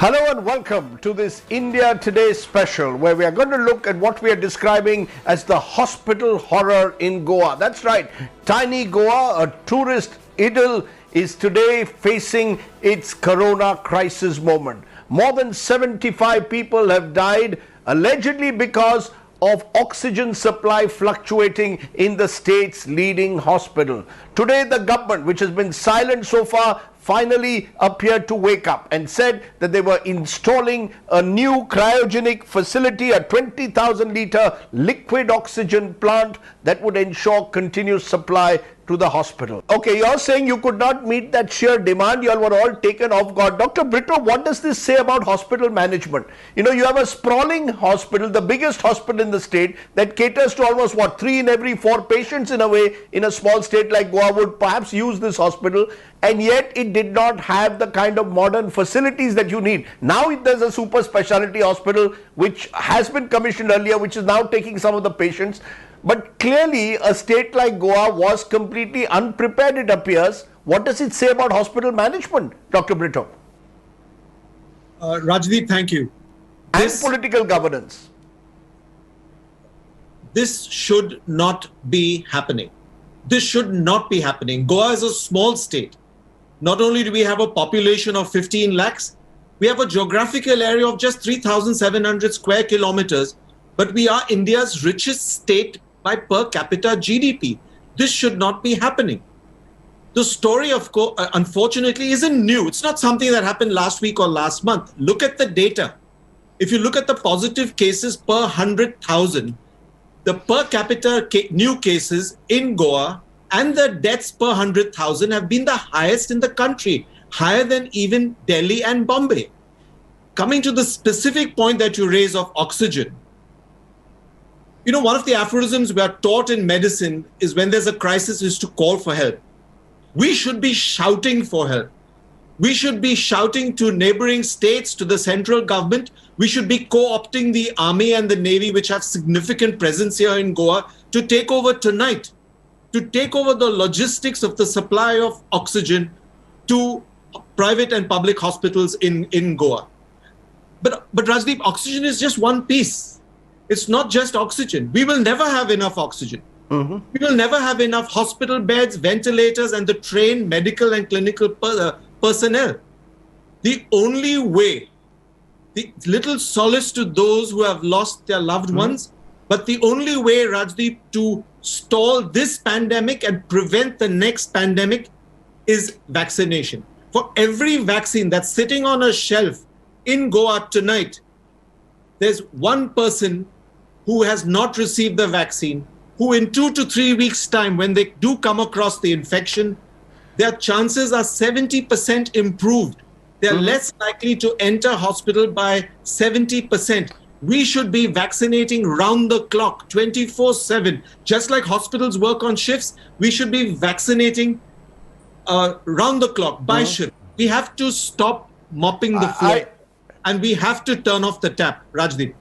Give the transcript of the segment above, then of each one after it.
Hello and welcome to this India Today special, where we are going to look at what we are describing as the hospital horror in Goa. That's right, tiny Goa, a tourist idyll, is today facing its corona crisis moment. More than 75 people have died, allegedly because of oxygen supply fluctuating in the state's leading hospital. Today, the government, which has been silent so far, finally appeared to wake up and said that they were installing a new cryogenic facility, a 20,000 litre liquid oxygen plant that would ensure continuous supply to the hospital. Okay, you're saying you could not meet that sheer demand. You all were all taken off guard. Dr. Brito, what does this say about hospital management? You know, you have a sprawling hospital, the biggest hospital in the state, that caters to almost, 3 in every 4 patients in a way, in a small state like Goa would perhaps use this hospital, and yet it did not have the kind of modern facilities that you need. Now there's a super specialty hospital which has been commissioned earlier, which is now taking some of the patients. But clearly, a state like Goa was completely unprepared, it appears. What does it say about hospital management, Dr. Brito? Rajdeep, thank you. And political governance. This should not be happening. This should not be happening. Goa is a small state. Not only do we have a population of 15 lakhs, we have a geographical area of just 3,700 square kilometers, but we are India's richest state by per capita GDP. This should not be happening. The story, of course, unfortunately, isn't new. It's not something that happened last week or last month. Look at the data. If you look at the positive cases per 100,000, the per capita new cases in Goa and the deaths per 100,000 have been the highest in the country, higher than even Delhi and Bombay. Coming to the specific point that you raise of oxygen, you know, one of the aphorisms we are taught in medicine is when there's a crisis is to call for help. We should be shouting for help. We should be shouting to neighboring states, to the central government. We should be co-opting the army and the navy, which have significant presence here in Goa, to take over tonight, to take over the logistics of the supply of oxygen to private and public hospitals in Goa. But Rajdeep, oxygen is just one piece. It's not just oxygen. We will never have enough oxygen. We will never have enough hospital beds, ventilators, and the trained medical and clinical personnel. The only way, the little solace to those who have lost their loved ones, but the only way, Rajdeep, to stall this pandemic and prevent the next pandemic is vaccination. For every vaccine that's sitting on a shelf in Goa tonight, there's one person who has not received the vaccine, who in 2 to 3 weeks' time, when they do come across the infection, their chances are 70% improved. They're less likely to enter hospital by 70%. We should be vaccinating round the clock, 24/7. Just like hospitals work on shifts, we should be vaccinating round the clock, by shift. We have to stop mopping the floor and we have to turn off the tap, Rajdeep.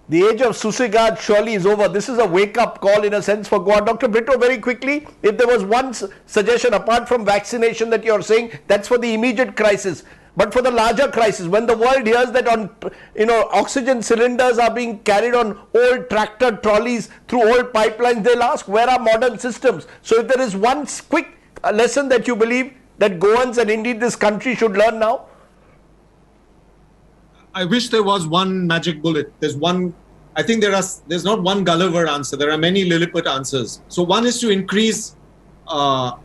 The age of Susegad surely is over. This is a wake-up call in a sense for Goa. Dr. Brito, very quickly, if there was one suggestion apart from vaccination that you're saying, that's for the immediate crisis. But for the larger crisis, when the world hears that oxygen cylinders are being carried on old tractor trolleys through old pipelines, they'll ask, where are modern systems? So if there is one quick lesson that you believe that Goans and indeed this country should learn now? I wish there was one magic bullet. I think there's not one Gulliver answer. There are many Lilliput answers. So one is to increase our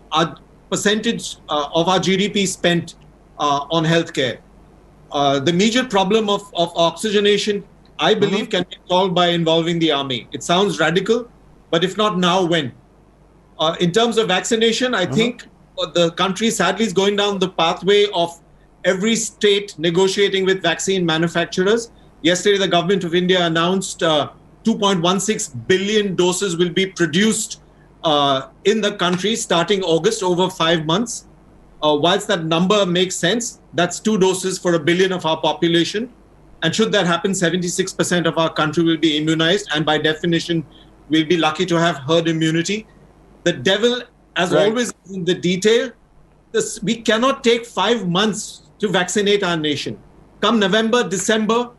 percentage of our GDP spent on healthcare. The major problem of oxygenation, I believe, can be solved by involving the army. It sounds radical, but if not now, when? In terms of vaccination, I think the country sadly is going down the pathway of every state negotiating with vaccine manufacturers. Yesterday, the government of India announced 2.16 billion doses will be produced in the country starting August, over 5 months. Whilst that number makes sense, that's 2 doses for 1 billion of our population. And should that happen, 76% of our country will be immunized. And by definition, we'll be lucky to have herd immunity. The devil, as always, is in the detail. We cannot take 5 months to vaccinate our nation. Come November, December,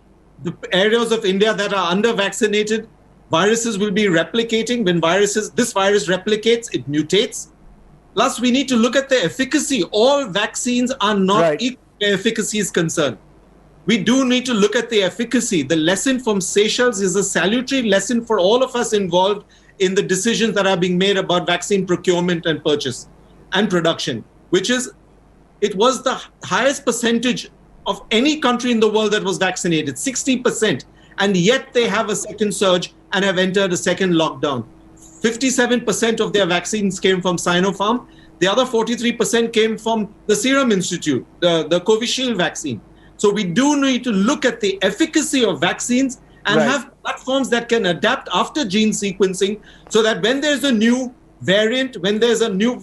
the areas of India that are under-vaccinated, viruses will be replicating. When this virus replicates, it mutates. Plus, we need to look at the efficacy. All vaccines are not equal where efficacy is concerned. We do need to look at the efficacy. The lesson from Seychelles is a salutary lesson for all of us involved in the decisions that are being made about vaccine procurement and purchase and production, which is, it was the highest percentage of any country in the world that was vaccinated, 60%. And yet they have a second surge and have entered a second lockdown. 57% of their vaccines came from Sinopharm. The other 43% came from the Serum Institute, the Covishield vaccine. So we do need to look at the efficacy of vaccines and have platforms that can adapt after gene sequencing, so that when there's a new variant, when there's a new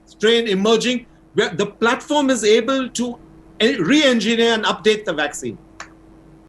strain emerging, the platform is able to re-engineer and update the vaccine.